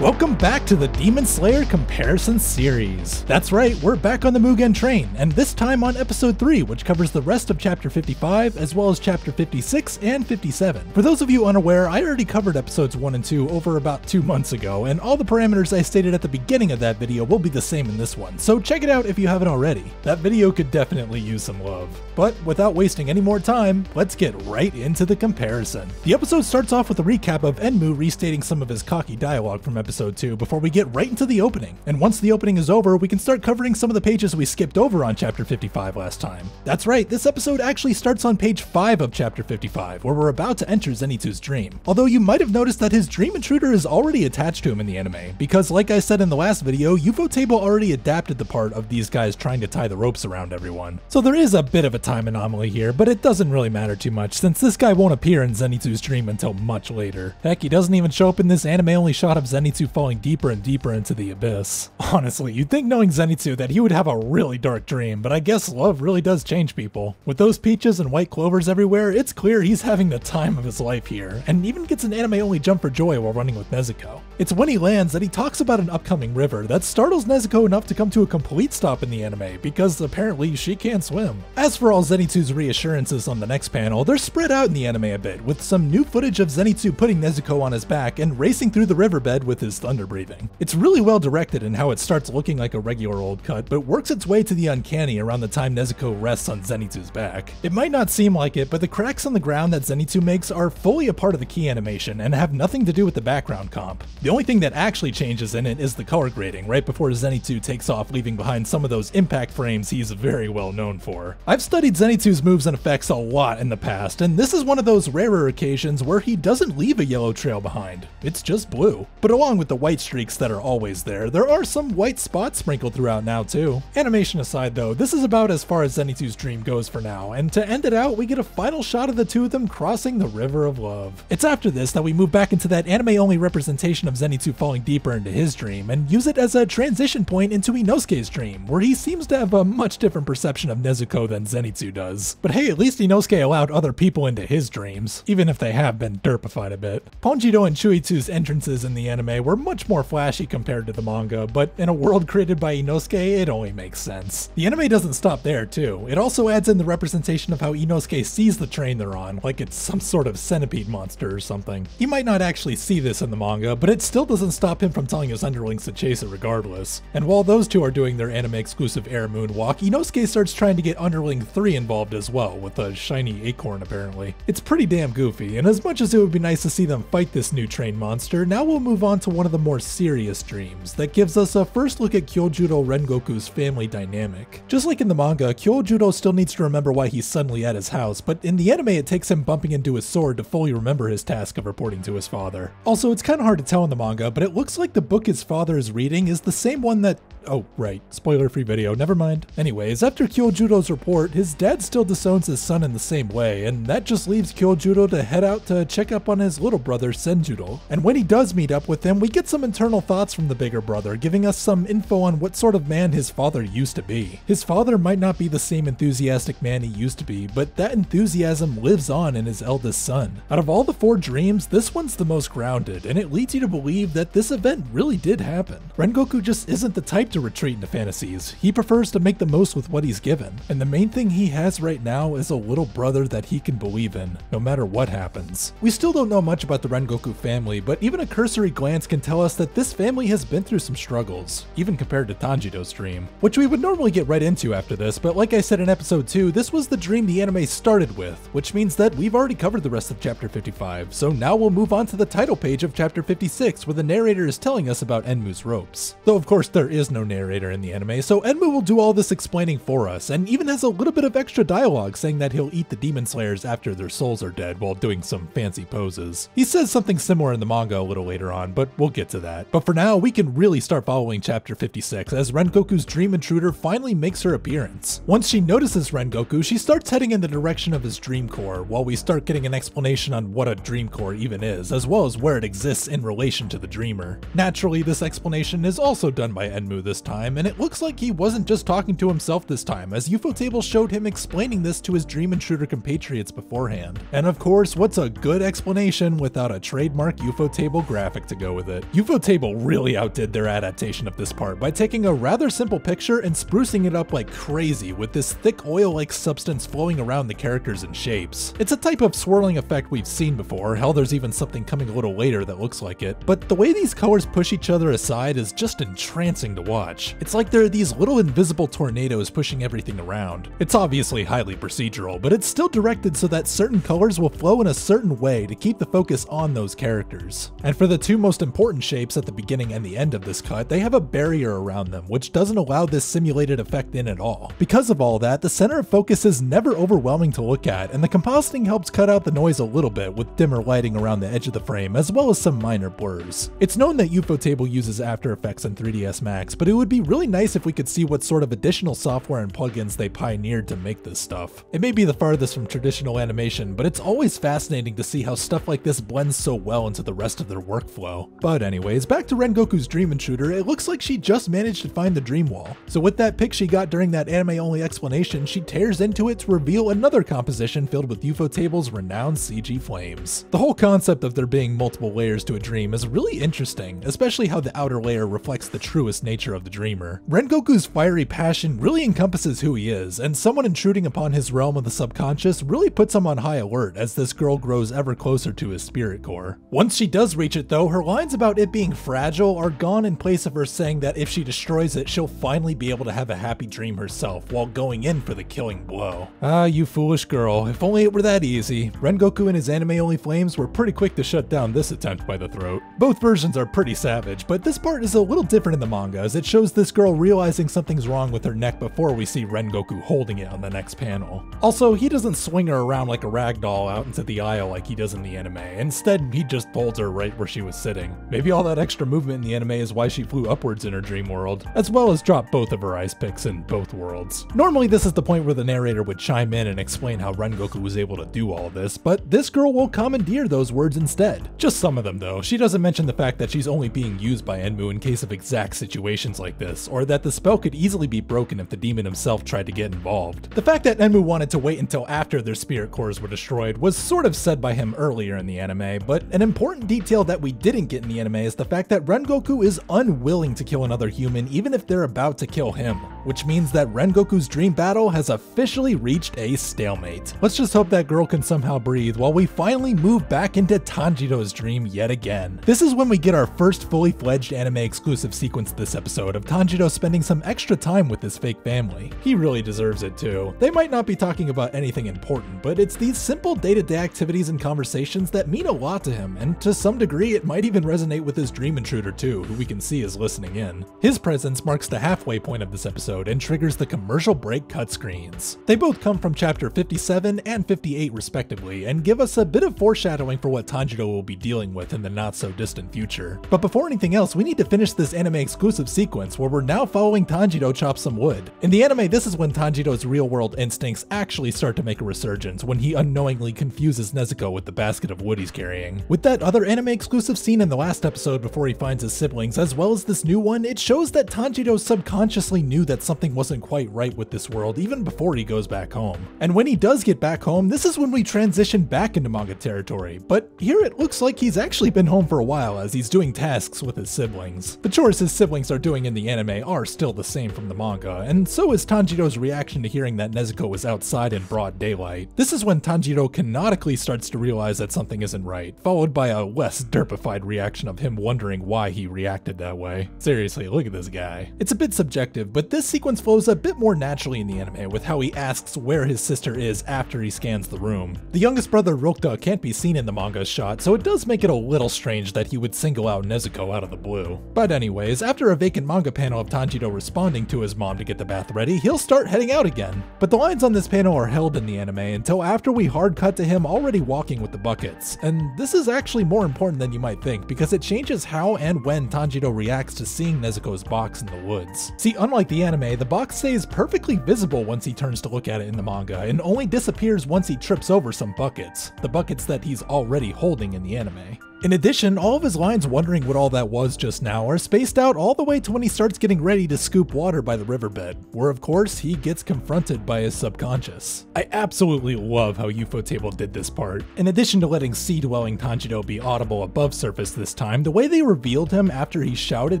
Welcome back to the Demon Slayer Comparison Series. That's right, we're back on the Mugen Train, and this time on episode 3, which covers the rest of chapter 55, as well as chapter 56 and 57. For those of you unaware, I already covered episodes 1 and 2 over about 2 months ago, and all the parameters I stated at the beginning of that video will be the same in this one, so check it out if you haven't already. That video could definitely use some love. But without wasting any more time, let's get right into the comparison. The episode starts off with a recap of Enmu restating some of his cocky dialogue from episode 2 before we get right into the opening. And once the opening is over, we can start covering some of the pages we skipped over on chapter 55 last time. That's right, this episode actually starts on page 5 of chapter 55, where we're about to enter Zenitsu's dream. Although you might have noticed that his dream intruder is already attached to him in the anime, because like I said in the last video, Ufotable already adapted the part of these guys trying to tie the ropes around everyone. So there is a bit of a time anomaly here, but it doesn't really matter too much since this guy won't appear in Zenitsu's dream until much later. Heck, he doesn't even show up in this anime-only shot of Zenitsu falling deeper and deeper into the abyss. Honestly, you'd think knowing Zenitsu that he would have a really dark dream, but I guess love really does change people. With those peaches and white clovers everywhere, it's clear he's having the time of his life here, and even gets an anime-only jump for joy while running with Nezuko. It's when he lands that he talks about an upcoming river that startles Nezuko enough to come to a complete stop in the anime, because apparently she can't swim. As for all Zenitsu's reassurances on the next panel, they're spread out in the anime a bit, with some new footage of Zenitsu putting Nezuko on his back and racing through the riverbed with his thunder breathing. It's really well directed in how it starts looking like a regular old cut, but works its way to the uncanny around the time Nezuko rests on Zenitsu's back. It might not seem like it, but the cracks on the ground that Zenitsu makes are fully a part of the key animation and have nothing to do with the background comp. The only thing that actually changes in it is the color grading, right before Zenitsu takes off, leaving behind some of those impact frames he's very well known for. I've studied Zenitsu's moves and effects a lot in the past, and this is one of those rarer occasions where he doesn't leave a yellow trail behind. It's just blue. But along with the white streaks that are always there are some white spots sprinkled throughout now too. Animation aside though, this is about as far as Zenitsu's dream goes for now, and to end it out, we get a final shot of the two of them crossing the river of love. It's after this that we move back into that anime-only representation of Zenitsu falling deeper into his dream, and use it as a transition point into Inosuke's dream, where he seems to have a much different perception of Nezuko than Zenitsu does. But hey, at least Inosuke allowed other people into his dreams, even if they have been derpified a bit. Ponjiro and Chuitsu's entrances in the anime were much more flashy compared to the manga, but in a world created by Inosuke, it only makes sense. The anime doesn't stop there too. It also adds in the representation of how Inosuke sees the train they're on, like it's some sort of centipede monster or something. He might not actually see this in the manga, but it still doesn't stop him from telling his underlings to chase it regardless. And while those two are doing their anime exclusive air moonwalk, Inosuke starts trying to get underling 3 involved as well, with a shiny acorn apparently. It's pretty damn goofy, and as much as it would be nice to see them fight this new train monster, now we'll move on to one of the more serious dreams that gives us a first look at Kyojuro Rengoku's family dynamic. Just like in the manga, Kyojuro still needs to remember why he's suddenly at his house, but in the anime it takes him bumping into his sword to fully remember his task of reporting to his father. Also, it's kinda hard to tell in the manga, but it looks like the book his father is reading is the same one that— oh, right, spoiler-free video, never mind. Anyways, after Kyojuro's report, his dad still disowns his son in the same way, and that just leaves Kyojuro to head out to check up on his little brother Senjuro. And when he does meet up with him, we get some internal thoughts from the bigger brother, giving us some info on what sort of man his father used to be. His father might not be the same enthusiastic man he used to be, but that enthusiasm lives on in his eldest son. Out of all the 4 dreams, this one's the most grounded, and it leads you to believe that this event really did happen. Rengoku just isn't the type to retreat into fantasies. He prefers to make the most with what he's given, and the main thing he has right now is a little brother that he can believe in, no matter what happens. We still don't know much about the Rengoku family, but even a cursory glance can tell us that this family has been through some struggles, even compared to Tanjiro's dream, which we would normally get right into after this, but like I said in episode 2, this was the dream the anime started with, which means that we've already covered the rest of chapter 55, so now we'll move on to the title page of chapter 56, where the narrator is telling us about Enmu's ropes. Though of course there is no narrator in the anime, so Enmu will do all this explaining for us, and even has a little bit of extra dialogue saying that he'll eat the demon slayers after their souls are dead while doing some fancy poses. He says something similar in the manga a little later on, but we'll We'll get to that. But for now, we can really start following chapter 56 as Rengoku's dream intruder finally makes her appearance. Once she notices Rengoku, she starts heading in the direction of his dream core, while we start getting an explanation on what a dream core even is, as well as where it exists in relation to the dreamer. Naturally, this explanation is also done by Enmu this time, and it looks like he wasn't just talking to himself this time, as Ufotable showed him explaining this to his dream intruder compatriots beforehand. And of course, what's a good explanation without a trademark Ufotable graphic to go with it? Ufotable really outdid their adaptation of this part by taking a rather simple picture and sprucing it up like crazy with this thick oil-like substance flowing around the characters and shapes. It's a type of swirling effect we've seen before, hell there's even something coming a little later that looks like it, but the way these colors push each other aside is just entrancing to watch. It's like there are these little invisible tornadoes pushing everything around. It's obviously highly procedural, but it's still directed so that certain colors will flow in a certain way to keep the focus on those characters. And for the two most important shapes at the beginning and the end of this cut, they have a barrier around them, which doesn't allow this simulated effect in at all. Because of all that, the center of focus is never overwhelming to look at, and the compositing helps cut out the noise a little bit with dimmer lighting around the edge of the frame, as well as some minor blurs. It's known that Ufotable uses After Effects and 3ds Max, but it would be really nice if we could see what sort of additional software and plugins they pioneered to make this stuff. It may be the farthest from traditional animation, but it's always fascinating to see how stuff like this blends so well into the rest of their workflow. But anyways, back to Rengoku's dream intruder, it looks like she just managed to find the dream wall. So with that pic she got during that anime-only explanation, she tears into it to reveal another composition filled with Ufotable's renowned CG flames. The whole concept of there being multiple layers to a dream is really interesting, especially how the outer layer reflects the truest nature of the dreamer. Rengoku's fiery passion really encompasses who he is, and someone intruding upon his realm of the subconscious really puts him on high alert as this girl grows ever closer to his spirit core. Once she does reach it though, her lines about it being fragile are gone in place of her saying that if she destroys it, she'll finally be able to have a happy dream herself while going in for the killing blow. Ah, you foolish girl, if only it were that easy. Rengoku and his anime-only flames were pretty quick to shut down this attempt by the throat. Both versions are pretty savage, but this part is a little different in the manga as it shows this girl realizing something's wrong with her neck before we see Rengoku holding it on the next panel. Also, he doesn't swing her around like a ragdoll out into the aisle like he does in the anime. Instead, he just holds her right where she was sitting. Maybe all that extra movement in the anime is why she flew upwards in her dream world, as well as dropped both of her ice picks in both worlds. Normally this is the point where the narrator would chime in and explain how Rengoku was able to do all this, but this girl will commandeer those words instead. Just some of them though. She doesn't mention the fact that she's only being used by Enmu in case of exact situations like this, or that the spell could easily be broken if the demon himself tried to get involved. The fact that Enmu wanted to wait until after their spirit cores were destroyed was sort of said by him earlier in the anime, but an important detail that we didn't get in the anime is the fact that Rengoku is unwilling to kill another human even if they're about to kill him, which means that Rengoku's dream battle has officially reached a stalemate. Let's just hope that girl can somehow breathe while we finally move back into Tanjiro's dream yet again. This is when we get our first fully fledged anime exclusive sequence this episode of Tanjiro spending some extra time with his fake family. He really deserves it too. They might not be talking about anything important, but it's these simple day-to-day activities and conversations that mean a lot to him, and to some degree it might even resonate with his dream intruder too, who we can see is listening in. His presence marks the halfway point of this episode and triggers the commercial break cut screens. They both come from chapter 57 and 58 respectively, and give us a bit of foreshadowing for what Tanjiro will be dealing with in the not so distant future. But before anything else, we need to finish this anime exclusive sequence where we're now following Tanjiro chop some wood. In the anime, this is when Tanjiro's real world instincts actually start to make a resurgence when he unknowingly confuses Nezuko with the basket of wood he's carrying. With that other anime exclusive scene in the last episode before he finds his siblings, as well as this new one, it shows that Tanjiro subconsciously knew that something wasn't quite right with this world even before he goes back home. And when he does get back home, this is when we transition back into manga territory, but here it looks like he's actually been home for a while as he's doing tasks with his siblings. The chores his siblings are doing in the anime are still the same from the manga, and so is Tanjiro's reaction to hearing that Nezuko was outside in broad daylight. This is when Tanjiro canonically starts to realize that something isn't right, followed by a less derpified reaction of him wondering why he reacted that way. Seriously, look at this guy. It's a bit subjective, but this sequence flows a bit more naturally in the anime with how he asks where his sister is after he scans the room. The youngest brother Rokta can't be seen in the manga shot, so it does make it a little strange that he would single out Nezuko out of the blue. But anyways, after a vacant manga panel of Tanjiro responding to his mom to get the bath ready, he'll start heading out again. But the lines on this panel are held in the anime until after we hard cut to him already walking with the buckets. And this is actually more important than you might think, because because it changes how and when Tanjiro reacts to seeing Nezuko's box in the woods. See, unlike the anime, the box stays perfectly visible once he turns to look at it in the manga, and only disappears once he trips over some buckets, the buckets that he's already holding in the anime. In addition, all of his lines wondering what all that was just now are spaced out all the way to when he starts getting ready to scoop water by the riverbed, where of course he gets confronted by his subconscious. I absolutely love how Ufotable did this part. In addition to letting sea-dwelling Tanjiro be audible above surface this time, the way they revealed him after he shouted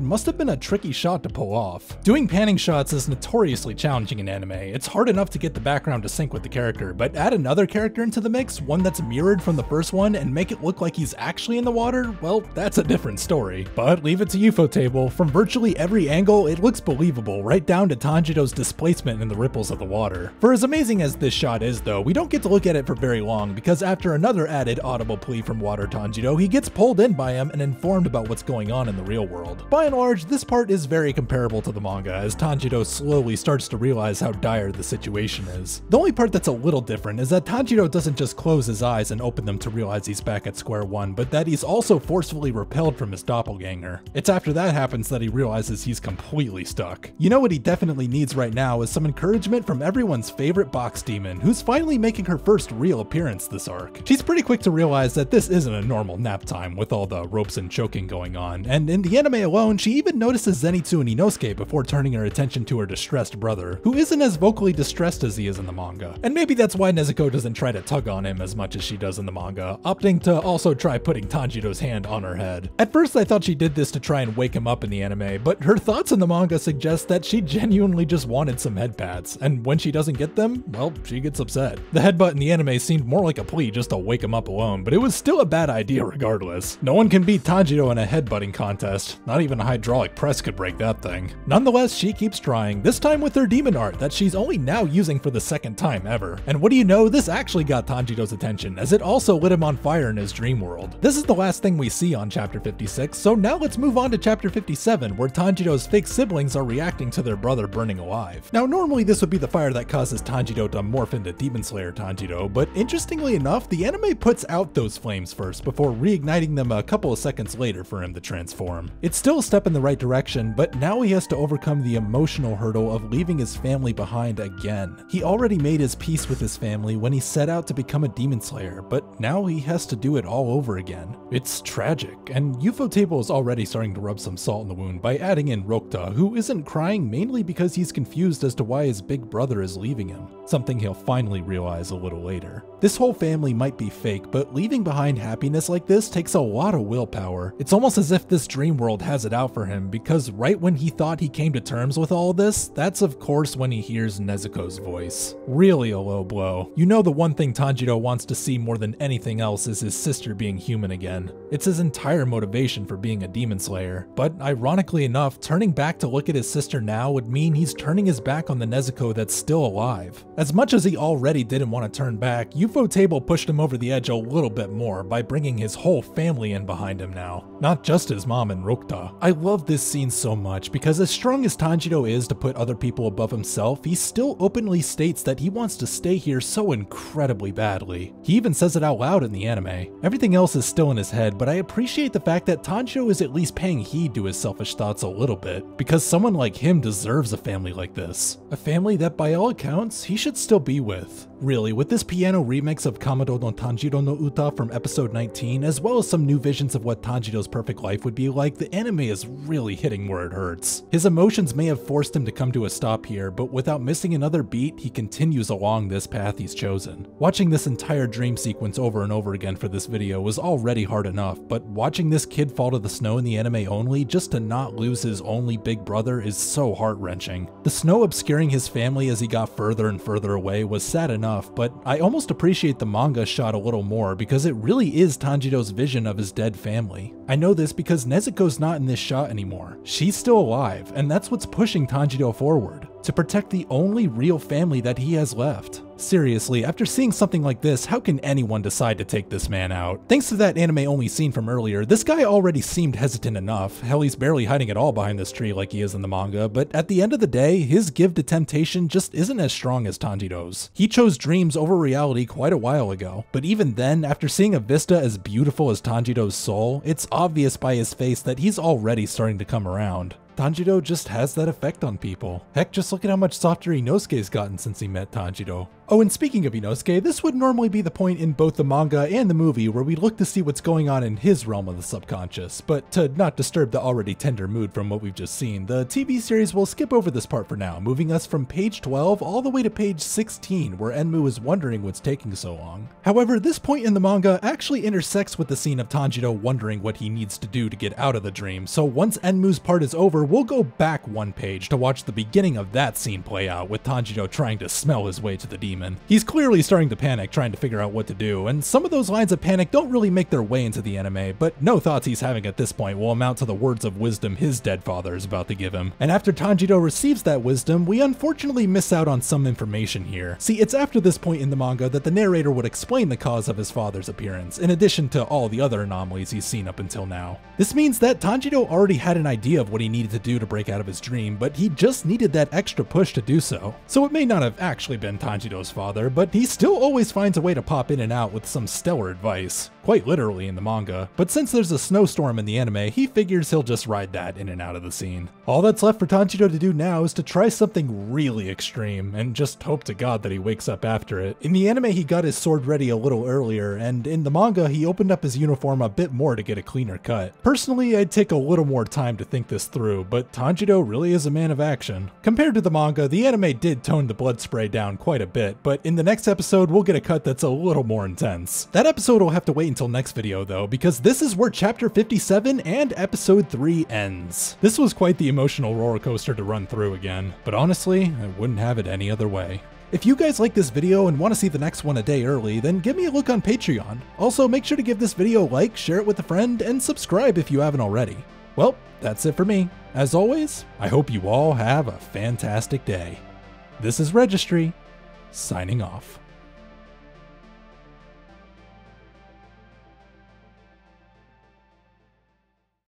must have been a tricky shot to pull off. Doing panning shots is notoriously challenging in anime. It's hard enough to get the background to sync with the character, but add another character into the mix, one that's mirrored from the first one, and make it look like he's actually in the water, well, that's a different story. But leave it to Ufotable, from virtually every angle it looks believable, right down to Tanjiro's displacement in the ripples of the water. For as amazing as this shot is though, we don't get to look at it for very long, because after another added audible plea from Water Tanjiro, he gets pulled in by him and informed about what's going on in the real world. By and large, this part is very comparable to the manga, as Tanjiro slowly starts to realize how dire the situation is. The only part that's a little different is that Tanjiro doesn't just close his eyes and open them to realize he's back at square one, but that he's also forcefully repelled from his doppelganger. It's after that happens that he realizes he's completely stuck. You know what he definitely needs right now is some encouragement from everyone's favorite box demon, who's finally making her first real appearance this arc. She's pretty quick to realize that this isn't a normal nap time with all the ropes and choking going on, and in the anime alone, she even notices Zenitsu and Inosuke before turning her attention to her distressed brother, who isn't as vocally distressed as he is in the manga. And maybe that's why Nezuko doesn't try to tug on him as much as she does in the manga, opting to also try putting Tanjiro's hand on her head. At first I thought she did this to try and wake him up in the anime, but her thoughts in the manga suggest that she genuinely just wanted some head pats, and when she doesn't get them, well, she gets upset. The headbutt in the anime seemed more like a plea just to wake him up alone, but it was still a bad idea regardless. No one can beat Tanjiro in a headbutting contest, not even a hydraulic press could break that thing. Nonetheless, she keeps trying, this time with her demon art that she's only now using for the second time ever. And what do you know, this actually got Tanjiro's attention, as it also lit him on fire in his dream world. This is the last thing we see on chapter 56, so now let's move on to chapter 57, where Tanjiro's fake siblings are reacting to their brother burning alive. Now normally this would be the fire that causes Tanjiro to morph into Demon Slayer Tanjiro, but interestingly enough, the anime puts out those flames first before reigniting them a couple of seconds later for him to transform. It's still a step in the right direction, but now he has to overcome the emotional hurdle of leaving his family behind again. He already made his peace with his family when he set out to become a Demon Slayer, but now he has to do it all over again. It's tragic, and Ufotable is already starting to rub some salt in the wound by adding in Rokta, who isn't crying mainly because he's confused as to why his big brother is leaving him, something he'll finally realize a little later. This whole family might be fake, but leaving behind happiness like this takes a lot of willpower. It's almost as if this dream world has it out for him, because right when he thought he came to terms with all this, that's of course when he hears Nezuko's voice. Really a low blow. You know the one thing Tanjiro wants to see more than anything else is his sister being human again. It's his entire motivation for being a Demon Slayer, but ironically enough, turning back to look at his sister now would mean he's turning his back on the Nezuko that's still alive. As much as he already didn't want to turn back, Ufotable pushed him over the edge a little bit more by bringing his whole family in behind him now, not just his mom and Rokta. I love this scene so much because as strong as Tanjiro is to put other people above himself, he still openly states that he wants to stay here so incredibly badly. He even says it out loud in the anime. Everything else is still in his head, but I appreciate the fact that Tanjiro is at least paying heed to his selfish thoughts a little bit, because someone like him deserves a family like this. A family that by all accounts, he should still be with. Really, with this piano remix of Kamado no Tanjiro no Uta from episode 19, as well as some new visions of what Tanjiro's perfect life would be like, the anime is really hitting where it hurts. His emotions may have forced him to come to a stop here, but without missing another beat, he continues along this path he's chosen. Watching this entire dream sequence over and over again for this video was already hard enough, but watching this kid fall to the snow in the anime only just to not lose his only big brother is so heart-wrenching. The snow obscuring his family as he got further and further away was sad enough, but I almost appreciate the manga shot a little more because it really is Tanjiro's vision of his dead family. I know this because Nezuko's not in this shot anymore. She's still alive, and that's what's pushing Tanjiro forward. to protect the only real family that he has left. Seriously, after seeing something like this, how can anyone decide to take this man out? Thanks to that anime-only scene from earlier, this guy already seemed hesitant enough. Hell, he's barely hiding at all behind this tree like he is in the manga, but at the end of the day, his give to temptation just isn't as strong as Tanjiro's. He chose dreams over reality quite a while ago, but even then, after seeing a vista as beautiful as Tanjiro's soul, it's obvious by his face that he's already starting to come around. Tanjiro just has that effect on people. Heck, just look at how much softer Inosuke's gotten since he met Tanjiro. Oh, and speaking of Inosuke, this would normally be the point in both the manga and the movie where we look to see what's going on in his realm of the subconscious, but to not disturb the already tender mood from what we've just seen, the TV series will skip over this part for now, moving us from page 12 all the way to page 16, where Enmu is wondering what's taking so long. However, this point in the manga actually intersects with the scene of Tanjiro wondering what he needs to do to get out of the dream, so once Enmu's part is over, we'll go back one page to watch the beginning of that scene play out, with Tanjiro trying to smell his way to the demon. He's clearly starting to panic, trying to figure out what to do, and some of those lines of panic don't really make their way into the anime, but no thoughts he's having at this point will amount to the words of wisdom his dead father is about to give him. And after Tanjiro receives that wisdom, we unfortunately miss out on some information here. See, it's after this point in the manga that the narrator would explain the cause of his father's appearance, in addition to all the other anomalies he's seen up until now. This means that Tanjiro already had an idea of what he needed to do to break out of his dream, but he just needed that extra push to do so. So it may not have actually been Tanjiro's father, but he still always finds a way to pop in and out with some stellar advice. Quite literally in the manga, but since there's a snowstorm in the anime, he figures he'll just ride that in and out of the scene. All that's left for Tanjiro to do now is to try something really extreme, and just hope to God that he wakes up after it. In the anime, he got his sword ready a little earlier, and in the manga, he opened up his uniform a bit more to get a cleaner cut. Personally, I'd take a little more time to think this through, but Tanjiro really is a man of action. Compared to the manga, the anime did tone the blood spray down quite a bit, but in the next episode, we'll get a cut that's a little more intense. That episode will have to wait until next video though, because this is where chapter 57 and episode 3 ends. This was quite the emotional roller coaster to run through again, but honestly, I wouldn't have it any other way. If you guys like this video and want to see the next one a day early, then give me a look on Patreon. Also, make sure to give this video a like, share it with a friend, and subscribe if you haven't already. Well, that's it for me. As always, I hope you all have a fantastic day. This is Registry, signing off.